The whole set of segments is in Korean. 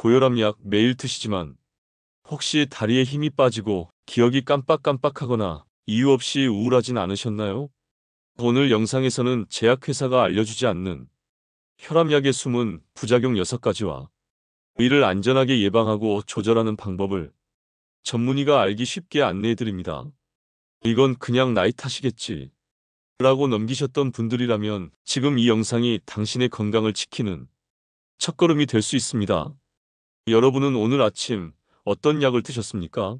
고혈압 약 매일 드시지만 혹시 다리에 힘이 빠지고 기억이 깜빡깜빡하거나 이유 없이 우울하진 않으셨나요? 오늘 영상에서는 제약회사가 알려주지 않는 혈압약의 숨은 부작용 6가지와 이를 안전하게 예방하고 조절하는 방법을 전문의가 알기 쉽게 안내해드립니다. 이건 그냥 나이 탓이겠지 라고 넘기셨던 분들이라면 지금 이 영상이 당신의 건강을 지키는 첫걸음이 될 수 있습니다. 여러분은 오늘 아침 어떤 약을 드셨습니까?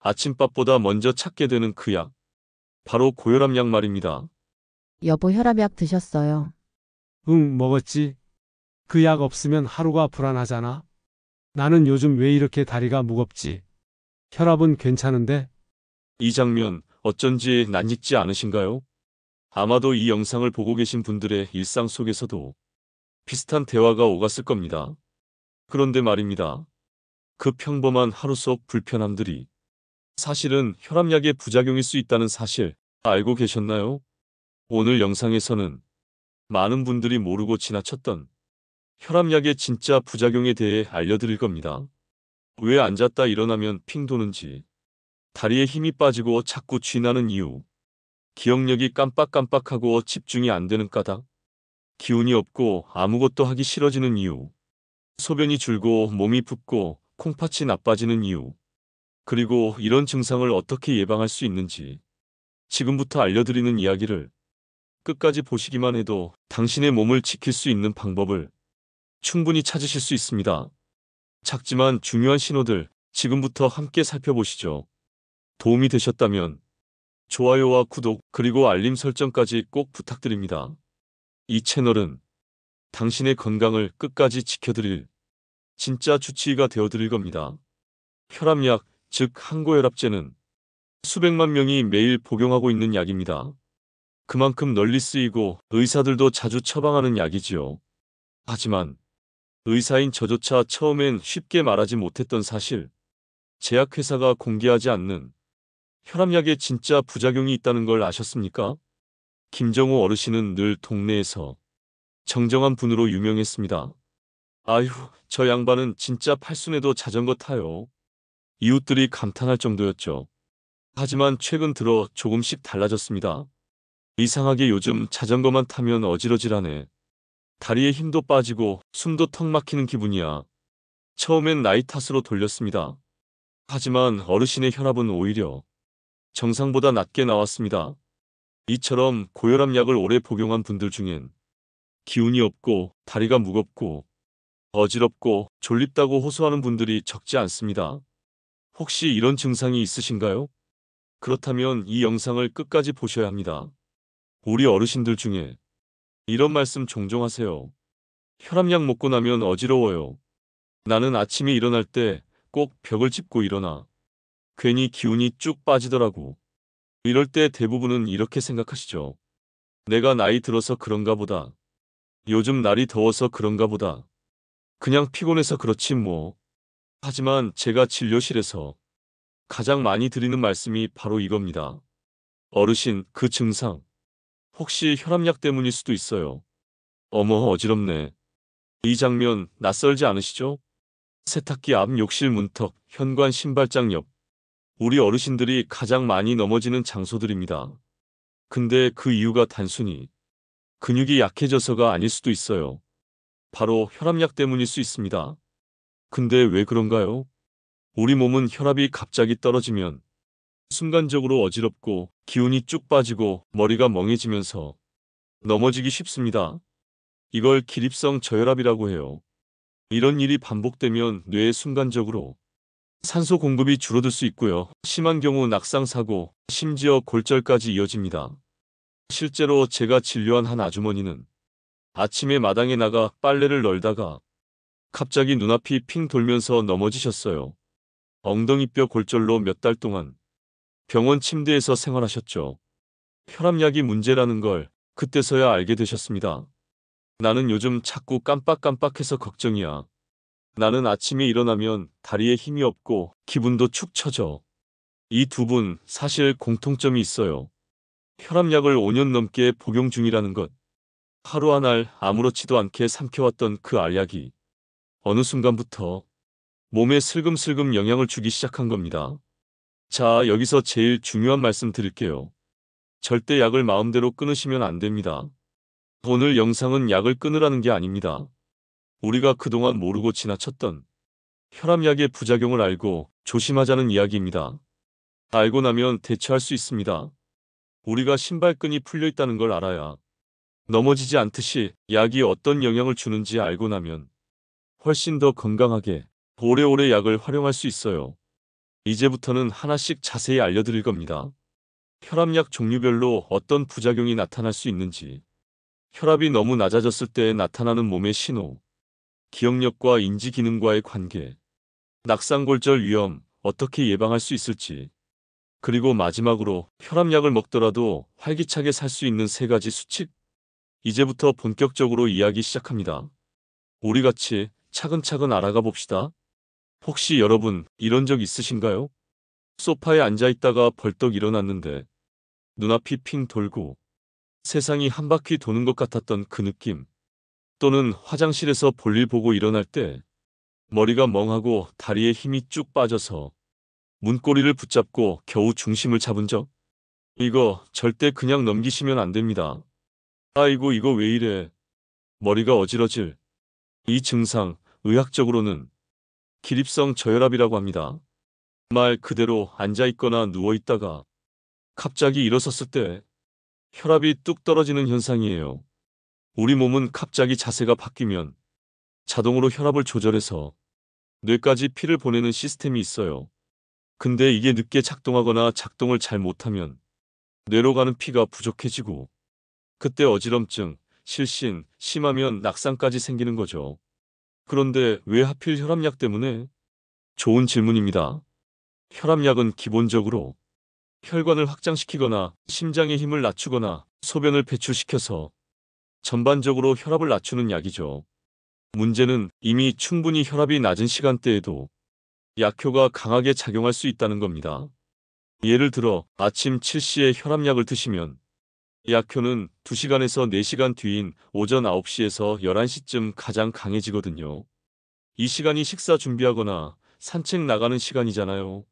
아침밥보다 먼저 찾게 되는 그 약, 바로 고혈압 약 말입니다. 여보, 혈압약 드셨어요? 응, 먹었지. 그 약 없으면 하루가 불안하잖아. 나는 요즘 왜 이렇게 다리가 무겁지? 혈압은 괜찮은데? 이 장면 어쩐지 낯익지 않으신가요? 아마도 이 영상을 보고 계신 분들의 일상 속에서도 비슷한 대화가 오갔을 겁니다. 그런데 말입니다. 그 평범한 하루 속 불편함들이 사실은 혈압약의 부작용일 수 있다는 사실 알고 계셨나요? 오늘 영상에서는 많은 분들이 모르고 지나쳤던 혈압약의 진짜 부작용에 대해 알려드릴 겁니다. 왜 앉았다 일어나면 핑 도는지, 다리에 힘이 빠지고 자꾸 쥐나는 이유, 기억력이 깜빡깜빡하고 집중이 안 되는 까닭, 기운이 없고 아무것도 하기 싫어지는 이유, 소변이 줄고 몸이 붓고 콩팥이 나빠지는 이유, 그리고 이런 증상을 어떻게 예방할 수 있는지 지금부터 알려드리는 이야기를 끝까지 보시기만 해도 당신의 몸을 지킬 수 있는 방법을 충분히 찾으실 수 있습니다. 작지만 중요한 신호들 지금부터 함께 살펴보시죠. 도움이 되셨다면 좋아요와 구독 그리고 알림 설정까지 꼭 부탁드립니다. 이 채널은 당신의 건강을 끝까지 지켜드릴 진짜 주치의가 되어드릴 겁니다. 혈압약, 즉 항고혈압제는 수백만 명이 매일 복용하고 있는 약입니다. 그만큼 널리 쓰이고 의사들도 자주 처방하는 약이지요. 하지만 의사인 저조차 처음엔 쉽게 말하지 못했던 사실, 제약회사가 공개하지 않는 혈압약에 진짜 부작용이 있다는 걸 아셨습니까? 김정호 어르신은 늘 동네에서 정정한 분으로 유명했습니다. 아휴, 저 양반은 진짜 팔순에도 자전거 타요. 이웃들이 감탄할 정도였죠. 하지만 최근 들어 조금씩 달라졌습니다. 이상하게 요즘 자전거만 타면 어지러지라네. 다리에 힘도 빠지고 숨도 턱 막히는 기분이야. 처음엔 나이 탓으로 돌렸습니다. 하지만 어르신의 혈압은 오히려 정상보다 낮게 나왔습니다. 이처럼 고혈압 약을 오래 복용한 분들 중엔 기운이 없고 다리가 무겁고 어지럽고 졸립다고 호소하는 분들이 적지 않습니다. 혹시 이런 증상이 있으신가요? 그렇다면 이 영상을 끝까지 보셔야 합니다. 우리 어르신들 중에 이런 말씀 종종 하세요. 혈압약 먹고 나면 어지러워요. 나는 아침에 일어날 때 꼭 벽을 짚고 일어나. 괜히 기운이 쭉 빠지더라고. 이럴 때 대부분은 이렇게 생각하시죠. 내가 나이 들어서 그런가 보다. 요즘 날이 더워서 그런가 보다. 그냥 피곤해서 그렇지 뭐. 하지만 제가 진료실에서 가장 많이 드리는 말씀이 바로 이겁니다. 어르신, 그 증상 혹시 혈압약 때문일 수도 있어요. 어머, 어지럽네. 이 장면 낯설지 않으시죠? 세탁기 앞 욕실 문턱, 현관 신발장 옆. 우리 어르신들이 가장 많이 넘어지는 장소들입니다. 근데 그 이유가 단순히 근육이 약해져서가 아닐 수도 있어요. 바로 혈압약 때문일 수 있습니다. 근데 왜 그런가요? 우리 몸은 혈압이 갑자기 떨어지면 순간적으로 어지럽고 기운이 쭉 빠지고 머리가 멍해지면서 넘어지기 쉽습니다. 이걸 기립성 저혈압이라고 해요. 이런 일이 반복되면 뇌에 순간적으로 산소 공급이 줄어들 수 있고요. 심한 경우 낙상사고, 심지어 골절까지 이어집니다. 실제로 제가 진료한 한 아주머니는 아침에 마당에 나가 빨래를 널다가 갑자기 눈앞이 핑 돌면서 넘어지셨어요. 엉덩이뼈 골절로 몇 달 동안 병원 침대에서 생활하셨죠. 혈압약이 문제라는 걸 그때서야 알게 되셨습니다. 나는 요즘 자꾸 깜빡깜빡해서 걱정이야. 나는 아침에 일어나면 다리에 힘이 없고 기분도 축 처져. 이 두 분 사실 공통점이 있어요. 혈압약을 5년 넘게 복용 중이라는 것. 하루 한 알 아무렇지도 않게 삼켜왔던 그 알약이 어느 순간부터 몸에 슬금슬금 영향을 주기 시작한 겁니다. 자, 여기서 제일 중요한 말씀 드릴게요. 절대 약을 마음대로 끊으시면 안 됩니다. 오늘 영상은 약을 끊으라는 게 아닙니다. 우리가 그동안 모르고 지나쳤던 혈압약의 부작용을 알고 조심하자는 이야기입니다. 알고 나면 대처할 수 있습니다. 우리가 신발끈이 풀려 있다는 걸 알아야 넘어지지 않듯이 약이 어떤 영향을 주는지 알고 나면 훨씬 더 건강하게 오래오래 약을 활용할 수 있어요. 이제부터는 하나씩 자세히 알려드릴 겁니다. 혈압약 종류별로 어떤 부작용이 나타날 수 있는지, 혈압이 너무 낮아졌을 때 나타나는 몸의 신호, 기억력과 인지 기능과의 관계, 낙상골절 위험, 어떻게 예방할 수 있을지, 그리고 마지막으로 혈압약을 먹더라도 활기차게 살 수 있는 3가지 수칙. 이제부터 본격적으로 이야기 시작합니다. 우리 같이 차근차근 알아가 봅시다. 혹시 여러분 이런 적 있으신가요? 소파에 앉아 있다가 벌떡 일어났는데 눈앞이 핑 돌고 세상이 한 바퀴 도는 것 같았던 그 느낌. 또는 화장실에서 볼일 보고 일어날 때 머리가 멍하고 다리에 힘이 쭉 빠져서 문고리를 붙잡고 겨우 중심을 잡은 적? 이거 절대 그냥 넘기시면 안 됩니다. 아이고 이거 왜 이래. 머리가 어지러질. 이 증상, 의학적으로는 기립성 저혈압이라고 합니다. 말 그대로 앉아있거나 누워있다가 갑자기 일어섰을 때 혈압이 뚝 떨어지는 현상이에요. 우리 몸은 갑자기 자세가 바뀌면 자동으로 혈압을 조절해서 뇌까지 피를 보내는 시스템이 있어요. 근데 이게 늦게 작동하거나 작동을 잘 못하면 뇌로 가는 피가 부족해지고 그때 어지럼증, 실신, 심하면 낙상까지 생기는 거죠. 그런데 왜 하필 혈압약 때문에? 좋은 질문입니다. 혈압약은 기본적으로 혈관을 확장시키거나 심장의 힘을 낮추거나 소변을 배출시켜서 전반적으로 혈압을 낮추는 약이죠. 문제는 이미 충분히 혈압이 낮은 시간대에도 약효가 강하게 작용할 수 있다는 겁니다. 예를 들어 아침 7시에 혈압약을 드시면 약효는 2시간에서 4시간 뒤인 오전 9시에서 11시쯤 가장 강해지거든요. 이 시간이 식사 준비하거나 산책 나가는 시간이잖아요.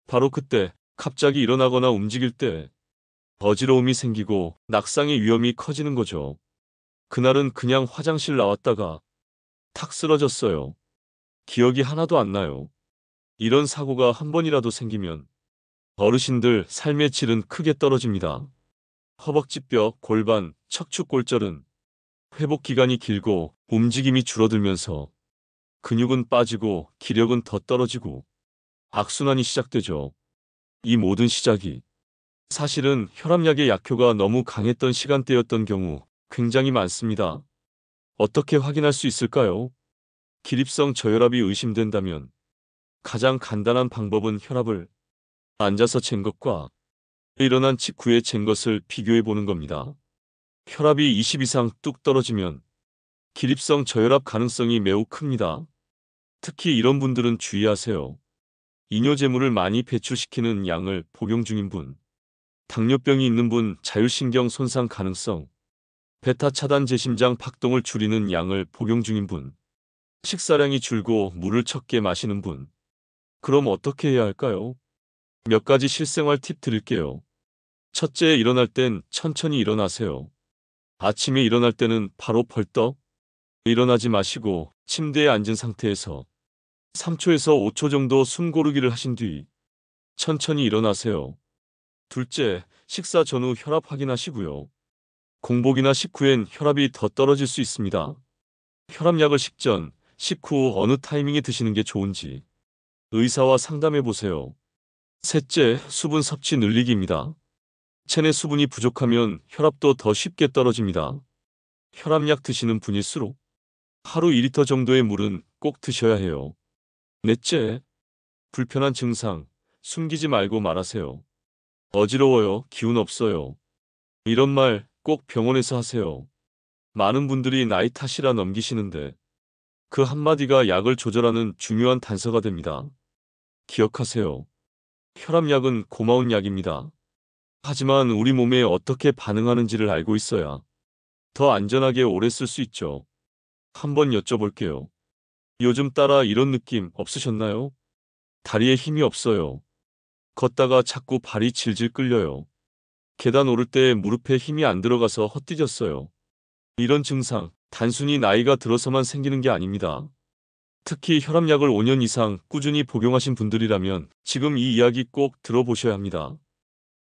바로 그때 갑자기 일어나거나 움직일 때 어지러움이 생기고 낙상의 위험이 커지는 거죠. 그날은 그냥 화장실 나왔다가 탁 쓰러졌어요. 기억이 하나도 안 나요. 이런 사고가 한 번이라도 생기면 어르신들 삶의 질은 크게 떨어집니다. 허벅지뼈, 골반, 척추골절은 회복 기간이 길고 움직임이 줄어들면서 근육은 빠지고 기력은 더 떨어지고 악순환이 시작되죠. 이 모든 시작이 사실은 혈압약의 약효가 너무 강했던 시간대였던 경우 굉장히 많습니다. 어떻게 확인할 수 있을까요? 기립성 저혈압이 의심된다면 가장 간단한 방법은 혈압을 앉아서 잰 것과 일어난 직후에 잰 것을 비교해 보는 겁니다. 혈압이 20 이상 뚝 떨어지면 기립성 저혈압 가능성이 매우 큽니다. 특히 이런 분들은 주의하세요. 이뇨제물을 많이 배출시키는 약을 복용 중인 분, 당뇨병이 있는 분, 자율신경 손상 가능성, 베타 차단 제심장 박동을 줄이는 약을 복용 중인 분, 식사량이 줄고 물을 적게 마시는 분. 그럼 어떻게 해야 할까요? 몇 가지 실생활 팁 드릴게요. 첫째, 일어날 땐 천천히 일어나세요. 아침에 일어날 때는 바로 벌떡 일어나지 마시고 침대에 앉은 상태에서 3초에서 5초 정도 숨 고르기를 하신 뒤 천천히 일어나세요. 둘째, 식사 전후 혈압 확인하시고요. 공복이나 식후엔 혈압이 더 떨어질 수 있습니다. 혈압약을 식전, 식후 어느 타이밍에 드시는 게 좋은지 의사와 상담해 보세요. 셋째, 수분 섭취 늘리기입니다. 체내 수분이 부족하면 혈압도 더 쉽게 떨어집니다. 혈압약 드시는 분일수록 하루 2리터 정도의 물은 꼭 드셔야 해요. 넷째, 불편한 증상, 숨기지 말고 말하세요. 어지러워요, 기운 없어요. 이런 말 꼭 병원에서 하세요. 많은 분들이 나이 탓이라 넘기시는데 그 한마디가 약을 조절하는 중요한 단서가 됩니다. 기억하세요. 혈압약은 고마운 약입니다. 하지만 우리 몸에 어떻게 반응하는지를 알고 있어야 더 안전하게 오래 쓸 수 있죠. 한번 여쭤볼게요. 요즘 따라 이런 느낌 없으셨나요? 다리에 힘이 없어요. 걷다가 자꾸 발이 질질 끌려요. 계단 오를 때 무릎에 힘이 안 들어가서 헛디뎠어요. 이런 증상, 단순히 나이가 들어서만 생기는 게 아닙니다. 특히 혈압약을 5년 이상 꾸준히 복용하신 분들이라면 지금 이 이야기 꼭 들어보셔야 합니다.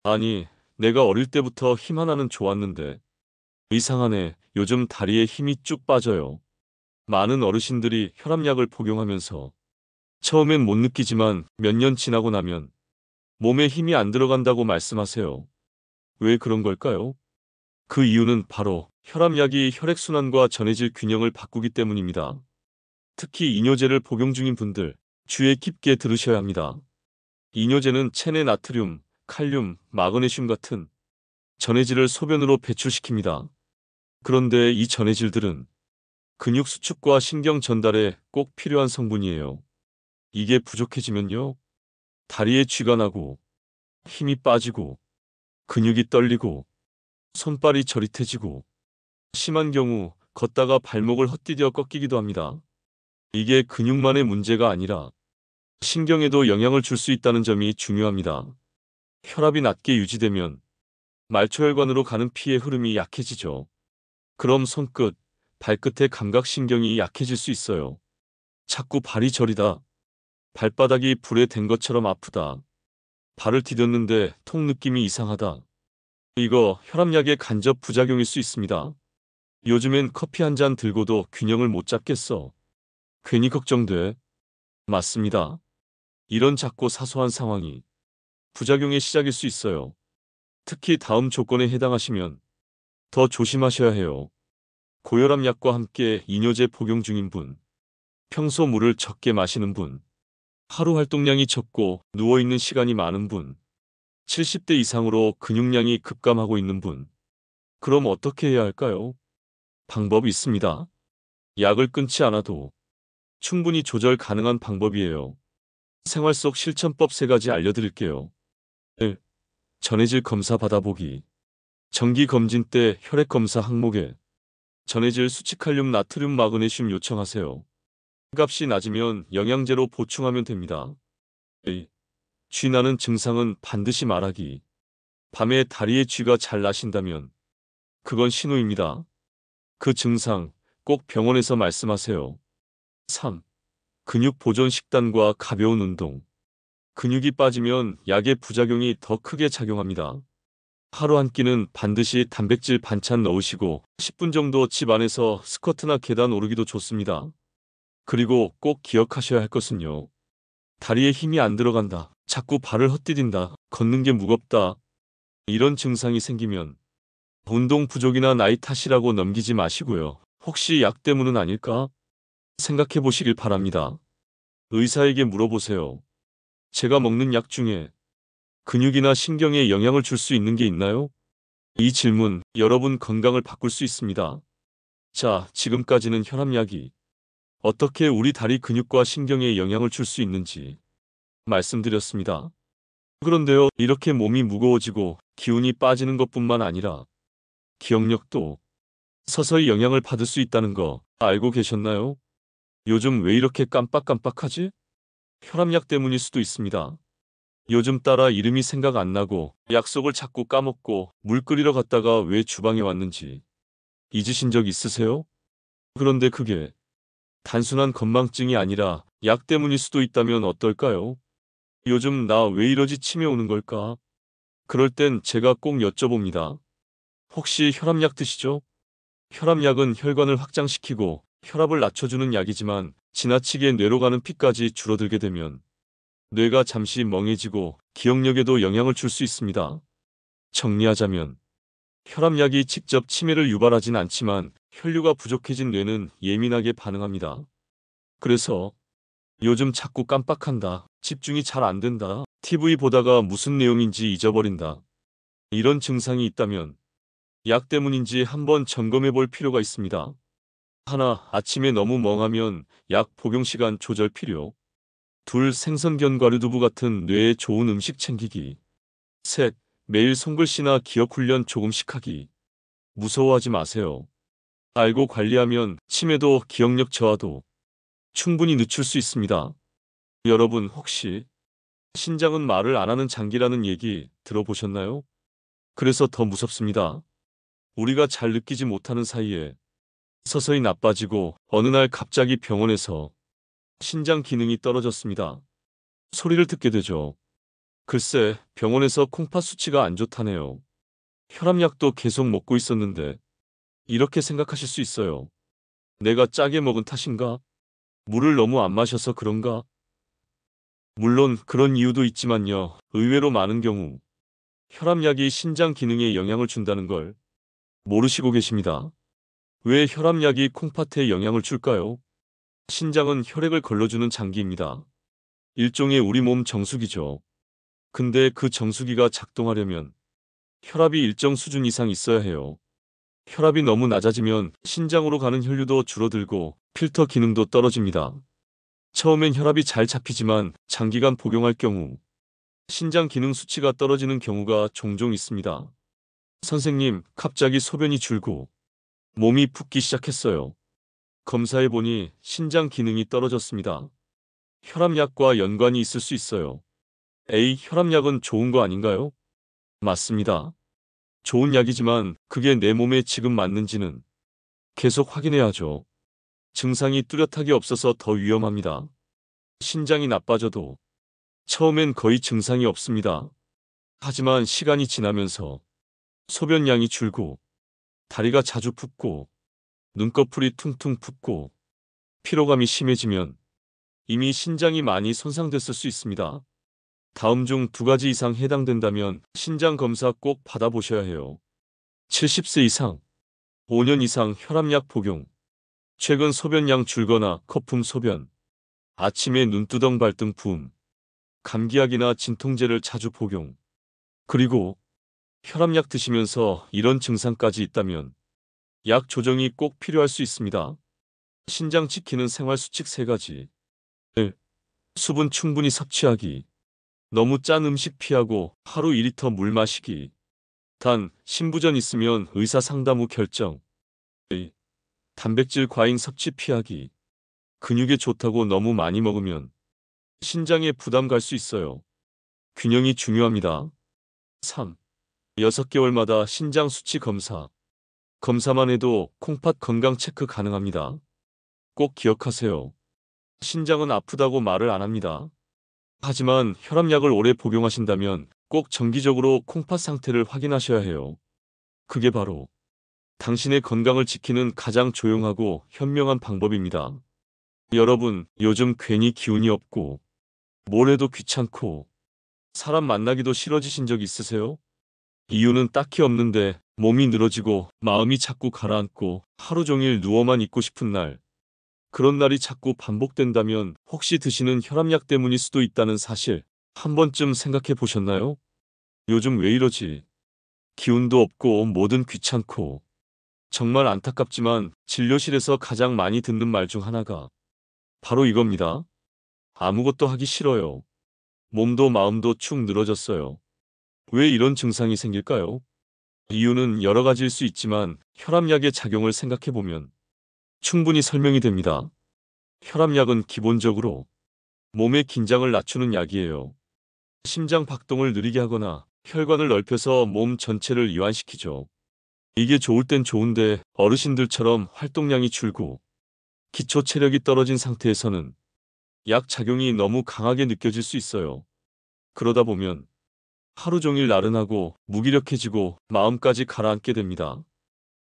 아니, 내가 어릴 때부터 힘 하나는 좋았는데 이상하네. 요즘 다리에 힘이 쭉 빠져요. 많은 어르신들이 혈압약을 복용하면서 처음엔 못 느끼지만 몇 년 지나고 나면 몸에 힘이 안 들어간다고 말씀하세요. 왜 그런 걸까요? 그 이유는 바로 혈압약이 혈액순환과 전해질 균형을 바꾸기 때문입니다. 특히 이뇨제를 복용 중인 분들 주의 깊게 들으셔야 합니다. 이뇨제는 체내 나트륨, 칼륨, 마그네슘 같은 전해질을 소변으로 배출시킵니다. 그런데 이 전해질들은 근육 수축과 신경 전달에 꼭 필요한 성분이에요. 이게 부족해지면요, 다리에 쥐가 나고 힘이 빠지고 근육이 떨리고 손발이 저릿해지고 심한 경우 걷다가 발목을 헛디뎌 꺾이기도 합니다. 이게 근육만의 문제가 아니라 신경에도 영향을 줄 수 있다는 점이 중요합니다. 혈압이 낮게 유지되면 말초혈관으로 가는 피의 흐름이 약해지죠. 그럼 손끝, 발끝의 감각신경이 약해질 수 있어요. 자꾸 발이 저리다. 발바닥이 불에 댄 것처럼 아프다. 발을 디뎠는데 통 느낌이 이상하다. 이거 혈압약의 간접 부작용일 수 있습니다. 요즘엔 커피 한 잔 들고도 균형을 못 잡겠어. 괜히 걱정돼. 맞습니다. 이런 작고 사소한 상황이 부작용의 시작일 수 있어요. 특히 다음 조건에 해당하시면 더 조심하셔야 해요. 고혈압 약과 함께 이뇨제 복용 중인 분, 평소 물을 적게 마시는 분, 하루 활동량이 적고 누워있는 시간이 많은 분, 70대 이상으로 근육량이 급감하고 있는 분. 그럼 어떻게 해야 할까요? 방법이 있습니다. 약을 끊지 않아도 충분히 조절 가능한 방법이에요. 생활 속 실천법 3가지 알려드릴게요. 1. 전해질 검사 받아보기. 정기 검진 때 혈액 검사 항목에 전해질 수치 칼륨, 나트륨, 마그네슘 요청하세요. 값이 낮으면 영양제로 보충하면 됩니다. 2. 쥐 나는 증상은 반드시 말하기. 밤에 다리에 쥐가 잘 나신다면 그건 신호입니다. 그 증상 꼭 병원에서 말씀하세요. 3. 근육 보존 식단과 가벼운 운동. 근육이 빠지면 약의 부작용이 더 크게 작용합니다. 하루 한 끼는 반드시 단백질 반찬 넣으시고 10분 정도 집 안에서 스쿼트나 계단 오르기도 좋습니다. 그리고 꼭 기억하셔야 할 것은요, 다리에 힘이 안 들어간다, 자꾸 발을 헛디딘다, 걷는 게 무겁다, 이런 증상이 생기면 운동 부족이나 나이 탓이라고 넘기지 마시고요. 혹시 약 때문은 아닐까 생각해 보시길 바랍니다. 의사에게 물어보세요. 제가 먹는 약 중에 근육이나 신경에 영향을 줄 수 있는 게 있나요? 이 질문, 여러분 건강을 바꿀 수 있습니다. 자, 지금까지는 혈압약이 어떻게 우리 다리 근육과 신경에 영향을 줄 수 있는지 말씀드렸습니다. 그런데요, 이렇게 몸이 무거워지고 기운이 빠지는 것뿐만 아니라 기억력도 서서히 영향을 받을 수 있다는 거 알고 계셨나요? 요즘 왜 이렇게 깜빡깜빡하지? 혈압약 때문일 수도 있습니다. 요즘 따라 이름이 생각 안 나고 약속을 자꾸 까먹고 물 끓이러 갔다가 왜 주방에 왔는지 잊으신 적 있으세요? 그런데 그게 단순한 건망증이 아니라 약 때문일 수도 있다면 어떨까요? 요즘 나 왜 이러지 치매 오는 걸까? 그럴 땐 제가 꼭 여쭤봅니다. 혹시 혈압약 드시죠? 혈압약은 혈관을 확장시키고 혈압을 낮춰주는 약이지만 지나치게 뇌로 가는 피까지 줄어들게 되면 뇌가 잠시 멍해지고 기억력에도 영향을 줄 수 있습니다. 정리하자면 혈압약이 직접 치매를 유발하진 않지만 혈류가 부족해진 뇌는 예민하게 반응합니다. 그래서 요즘 자꾸 깜빡한다, 집중이 잘 안 된다, TV 보다가 무슨 내용인지 잊어버린다, 이런 증상이 있다면 약 때문인지 한번 점검해 볼 필요가 있습니다. 하나, 아침에 너무 멍하면 약 복용 시간 조절 필요. 둘, 생선견 과류두부 같은 뇌에 좋은 음식 챙기기. 셋, 매일 손글씨나 기억 훈련 조금씩 하기. 무서워하지 마세요. 알고 관리하면 치매도 기억력 저하도 충분히 늦출 수 있습니다. 여러분 혹시 신장은 말을 안 하는 장기라는 얘기 들어보셨나요? 그래서 더 무섭습니다. 우리가 잘 느끼지 못하는 사이에 서서히 나빠지고 어느 날 갑자기 병원에서 신장 기능이 떨어졌습니다. 소리를 듣게 되죠. 글쎄, 병원에서 콩팥 수치가 안 좋다네요. 혈압약도 계속 먹고 있었는데 이렇게 생각하실 수 있어요. 내가 짜게 먹은 탓인가? 물을 너무 안 마셔서 그런가? 물론 그런 이유도 있지만요. 의외로 많은 경우 혈압약이 신장 기능에 영향을 준다는 걸 모르시고 계십니다. 왜 혈압약이 콩팥에 영향을 줄까요? 신장은 혈액을 걸러주는 장기입니다. 일종의 우리 몸 정수기죠. 근데 그 정수기가 작동하려면 혈압이 일정 수준 이상 있어야 해요. 혈압이 너무 낮아지면 신장으로 가는 혈류도 줄어들고 필터 기능도 떨어집니다. 처음엔 혈압이 잘 잡히지만 장기간 복용할 경우 신장 기능 수치가 떨어지는 경우가 종종 있습니다. 선생님, 갑자기 소변이 줄고 몸이 붓기 시작했어요. 검사해보니 신장 기능이 떨어졌습니다. 혈압약과 연관이 있을 수 있어요. 에이, 혈압약은 좋은 거 아닌가요? 맞습니다. 좋은 약이지만 그게 내 몸에 지금 맞는지는 계속 확인해야죠. 증상이 뚜렷하게 없어서 더 위험합니다. 신장이 나빠져도 처음엔 거의 증상이 없습니다. 하지만 시간이 지나면서 소변량이 줄고 다리가 자주 붓고 눈꺼풀이 퉁퉁 붓고 피로감이 심해지면 이미 신장이 많이 손상됐을 수 있습니다. 다음 중 두 가지 이상 해당된다면 신장 검사 꼭 받아보셔야 해요. 70세 이상, 5년 이상 혈압약 복용, 최근 소변량 줄거나 거품 소변, 아침에 눈두덩 발등 부음, 감기약이나 진통제를 자주 복용, 그리고 혈압약 드시면서 이런 증상까지 있다면 약 조정이 꼭 필요할 수 있습니다. 신장 지키는 생활수칙 3가지. 1. 수분 충분히 섭취하기. 너무 짠 음식 피하고 하루 2리터 물 마시기. 단, 신부전 있으면 의사 상담 후 결정. 2. 단백질 과잉 섭취 피하기. 근육에 좋다고 너무 많이 먹으면 신장에 부담 갈 수 있어요. 균형이 중요합니다. 3. 6개월마다 신장 수치 검사. 검사만 해도 콩팥 건강 체크 가능합니다. 꼭 기억하세요. 신장은 아프다고 말을 안 합니다. 하지만 혈압약을 오래 복용하신다면 꼭 정기적으로 콩팥 상태를 확인하셔야 해요. 그게 바로 당신의 건강을 지키는 가장 조용하고 현명한 방법입니다. 여러분, 요즘 괜히 기운이 없고 뭘 해도 귀찮고 사람 만나기도 싫어지신 적 있으세요? 이유는 딱히 없는데 몸이 늘어지고 마음이 자꾸 가라앉고 하루 종일 누워만 있고 싶은 날, 그런 날이 자꾸 반복된다면 혹시 드시는 혈압약 때문일 수도 있다는 사실 한 번쯤 생각해 보셨나요? 요즘 왜 이러지? 기운도 없고 뭐든 귀찮고. 정말 안타깝지만 진료실에서 가장 많이 듣는 말 중 하나가 바로 이겁니다. 아무것도 하기 싫어요. 몸도 마음도 축 늘어졌어요. 왜 이런 증상이 생길까요? 이유는 여러 가지일 수 있지만 혈압약의 작용을 생각해 보면 충분히 설명이 됩니다. 혈압약은 기본적으로 몸의 긴장을 낮추는 약이에요. 심장 박동을 느리게 하거나 혈관을 넓혀서 몸 전체를 이완시키죠. 이게 좋을 땐 좋은데 어르신들처럼 활동량이 줄고 기초 체력이 떨어진 상태에서는 약 작용이 너무 강하게 느껴질 수 있어요. 그러다 보면 하루 종일 나른하고 무기력해지고 마음까지 가라앉게 됩니다.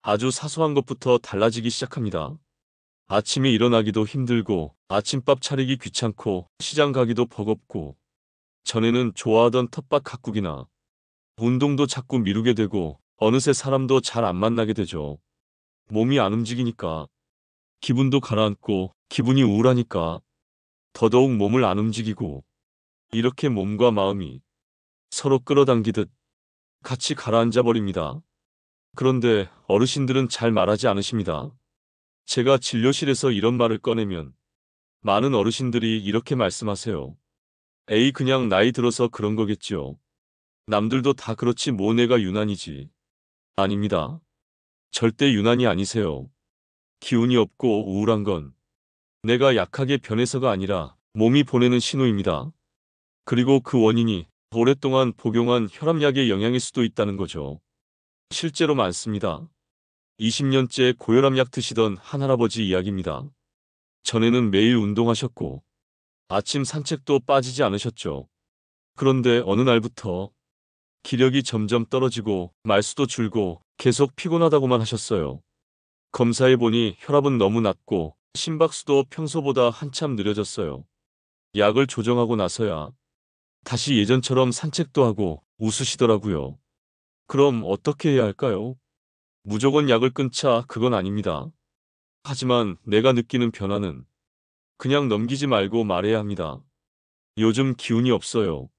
아주 사소한 것부터 달라지기 시작합니다. 아침에 일어나기도 힘들고 아침밥 차리기 귀찮고 시장 가기도 버겁고 전에는 좋아하던 텃밭 가꾸기나 운동도 자꾸 미루게 되고 어느새 사람도 잘 안 만나게 되죠. 몸이 안 움직이니까 기분도 가라앉고 기분이 우울하니까 더더욱 몸을 안 움직이고 이렇게 몸과 마음이 서로 끌어당기듯 같이 가라앉아 버립니다. 그런데 어르신들은 잘 말하지 않으십니다. 제가 진료실에서 이런 말을 꺼내면 많은 어르신들이 이렇게 말씀하세요. 에이, 그냥 나이 들어서 그런 거겠지요. 남들도 다 그렇지 뭐 내가 유난이지. 아닙니다. 절대 유난이 아니세요. 기운이 없고 우울한 건 내가 약하게 변해서가 아니라 몸이 보내는 신호입니다. 그리고 그 원인이 오랫동안 복용한 혈압약의 영향일 수도 있다는 거죠. 실제로 많습니다. 20년째 고혈압약 드시던 한 할아버지 이야기입니다. 전에는 매일 운동하셨고 아침 산책도 빠지지 않으셨죠. 그런데 어느 날부터 기력이 점점 떨어지고 말수도 줄고 계속 피곤하다고만 하셨어요. 검사해보니 혈압은 너무 낮고 심박수도 평소보다 한참 느려졌어요. 약을 조정하고 나서야 다시 예전처럼 산책도 하고 웃으시더라고요. 그럼 어떻게 해야 할까요? 무조건 약을 끊자 그건 아닙니다. 하지만 내가 느끼는 변화는 그냥 넘기지 말고 말해야 합니다. 요즘 기운이 없어요.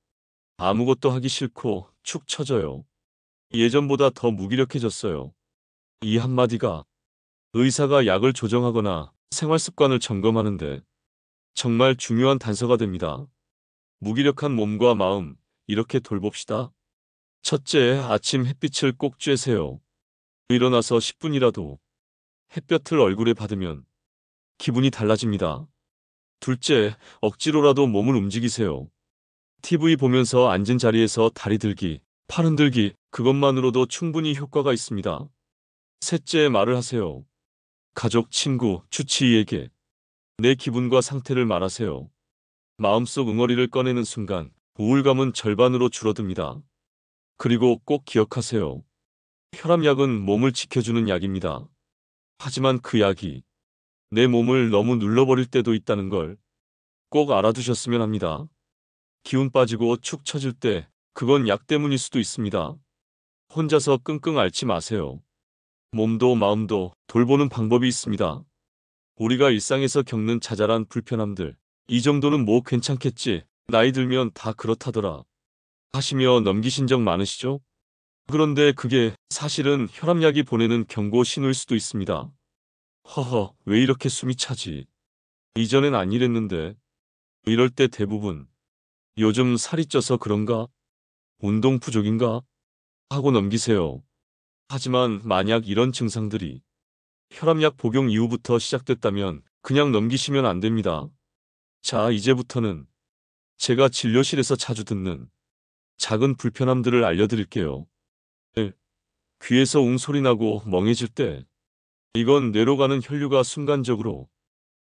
아무것도 하기 싫고 축 처져요. 예전보다 더 무기력해졌어요. 이 한마디가 의사가 약을 조정하거나 생활 습관을 점검하는데 정말 중요한 단서가 됩니다. 무기력한 몸과 마음, 이렇게 돌봅시다. 첫째, 아침 햇빛을 꼭 쬐세요. 일어나서 10분이라도 햇볕을 얼굴에 받으면 기분이 달라집니다. 둘째, 억지로라도 몸을 움직이세요. TV 보면서 앉은 자리에서 다리 들기, 팔 흔들기, 그것만으로도 충분히 효과가 있습니다. 셋째, 말을 하세요. 가족, 친구, 주치의에게 내 기분과 상태를 말하세요. 마음속 응어리를 꺼내는 순간 우울감은 절반으로 줄어듭니다. 그리고 꼭 기억하세요. 혈압약은 몸을 지켜주는 약입니다. 하지만 그 약이 내 몸을 너무 눌러버릴 때도 있다는 걸 꼭 알아두셨으면 합니다. 기운 빠지고 축 처질 때 그건 약 때문일 수도 있습니다. 혼자서 끙끙 앓지 마세요. 몸도 마음도 돌보는 방법이 있습니다. 우리가 일상에서 겪는 자잘한 불편함들, 이 정도는 뭐 괜찮겠지, 나이 들면 다 그렇다더라 하시며 넘기신 적 많으시죠? 그런데 그게 사실은 혈압약이 보내는 경고 신호일 수도 있습니다. 허허, 왜 이렇게 숨이 차지? 이전엔 안 이랬는데. 이럴 때 대부분 요즘 살이 쪄서 그런가? 운동 부족인가? 하고 넘기세요. 하지만 만약 이런 증상들이 혈압약 복용 이후부터 시작됐다면 그냥 넘기시면 안 됩니다. 자, 이제부터는 제가 진료실에서 자주 듣는 작은 불편함들을 알려드릴게요. 1. 귀에서 웅 소리 나고 멍해질 때, 이건 뇌로 가는 혈류가 순간적으로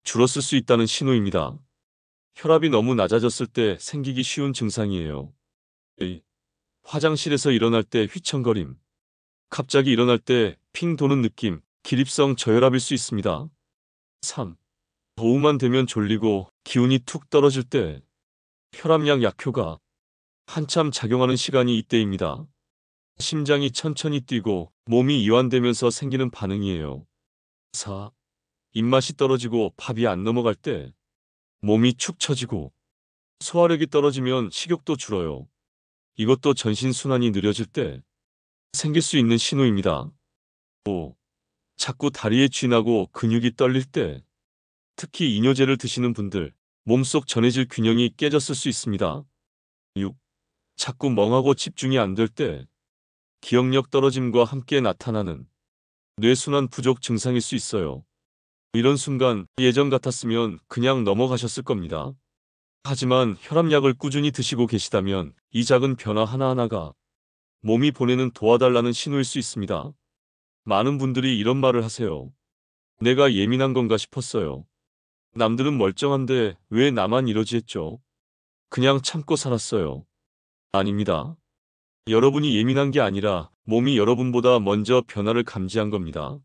줄었을 수 있다는 신호입니다. 혈압이 너무 낮아졌을 때 생기기 쉬운 증상이에요. 2. 화장실에서 일어날 때 휘청거림, 갑자기 일어날 때 핑 도는 느낌, 기립성 저혈압일 수 있습니다. 3. 오후만 되면 졸리고 기운이 툭 떨어질 때 혈압약 약효가 한참 작용하는 시간이 이때입니다. 심장이 천천히 뛰고 몸이 이완되면서 생기는 반응이에요. 4. 입맛이 떨어지고 밥이 안 넘어갈 때, 몸이 축 처지고 소화력이 떨어지면 식욕도 줄어요. 이것도 전신순환이 느려질 때 생길 수 있는 신호입니다. 5. 자꾸 다리에 쥐나고 근육이 떨릴 때, 특히 이뇨제를 드시는 분들, 몸속 전해질 균형이 깨졌을 수 있습니다. 6. 자꾸 멍하고 집중이 안 될 때, 기억력 떨어짐과 함께 나타나는 뇌순환 부족 증상일 수 있어요. 이런 순간 예전 같았으면 그냥 넘어가셨을 겁니다. 하지만 혈압약을 꾸준히 드시고 계시다면 이 작은 변화 하나하나가 몸이 보내는 도와달라는 신호일 수 있습니다. 많은 분들이 이런 말을 하세요. 내가 예민한 건가 싶었어요. 남들은 멀쩡한데 왜 나만 이러지 했죠? 그냥 참고 살았어요. 아닙니다. 여러분이 예민한 게 아니라 몸이 여러분보다 먼저 변화를 감지한 겁니다.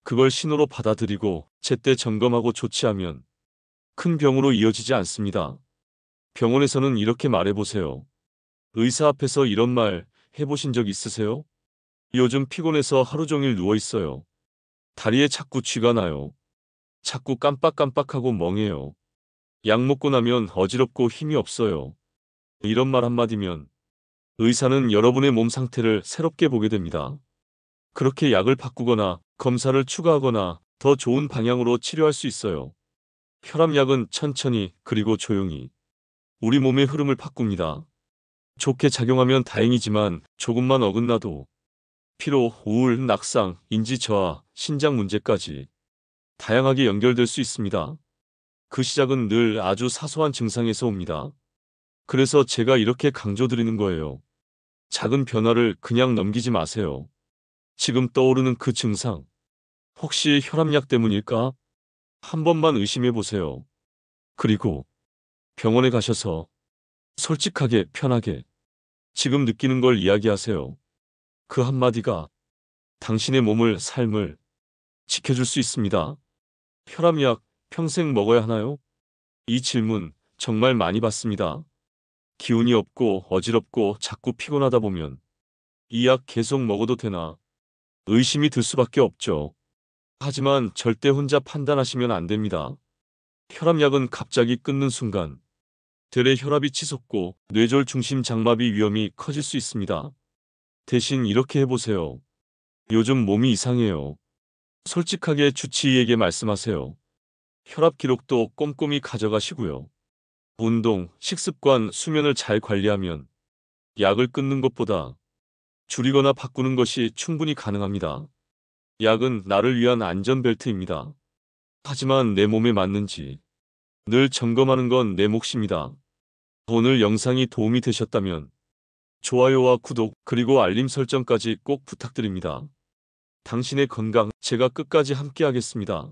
그걸 신호로 받아들이고 제때 점검하고 조치하면 큰 병으로 이어지지 않습니다. 병원에서는 이렇게 말해보세요. 의사 앞에서 이런 말 해보신 적 있으세요? 요즘 피곤해서 하루 종일 누워있어요. 다리에 자꾸 쥐가 나요. 자꾸 깜빡깜빡하고 멍해요. 약 먹고 나면 어지럽고 힘이 없어요. 이런 말 한마디면 의사는 여러분의 몸 상태를 새롭게 보게 됩니다. 그렇게 약을 바꾸거나 검사를 추가하거나 더 좋은 방향으로 치료할 수 있어요. 혈압약은 천천히 그리고 조용히 우리 몸의 흐름을 바꿉니다. 좋게 작용하면 다행이지만 조금만 어긋나도 피로, 우울, 낙상, 인지 저하, 신장 문제까지 다양하게 연결될 수 있습니다. 그 시작은 늘 아주 사소한 증상에서 옵니다. 그래서 제가 이렇게 강조드리는 거예요. 작은 변화를 그냥 넘기지 마세요. 지금 떠오르는 그 증상, 혹시 혈압약 때문일까? 한 번만 의심해 보세요. 그리고 병원에 가셔서 솔직하게 편하게 지금 느끼는 걸 이야기하세요. 그 한마디가 당신의 몸을, 삶을 지켜줄 수 있습니다. 혈압약 평생 먹어야 하나요? 이 질문 정말 많이 받습니다. 기운이 없고 어지럽고 자꾸 피곤하다 보면 이 약 계속 먹어도 되나 의심이 들 수밖에 없죠. 하지만 절대 혼자 판단하시면 안 됩니다. 혈압약은 갑자기 끊는 순간 뇌의 혈압이 치솟고 뇌졸 중심 장마비 위험이 커질 수 있습니다. 대신 이렇게 해보세요. 요즘 몸이 이상해요. 솔직하게 주치의에게 말씀하세요. 혈압 기록도 꼼꼼히 가져가시고요. 운동, 식습관, 수면을 잘 관리하면 약을 끊는 것보다 줄이거나 바꾸는 것이 충분히 가능합니다. 약은 나를 위한 안전벨트입니다. 하지만 내 몸에 맞는지 늘 점검하는 건 내 몫입니다. 오늘 영상이 도움이 되셨다면 좋아요와 구독 그리고 알림 설정까지 꼭 부탁드립니다. 당신의 건강 제가 끝까지 함께 하겠습니다.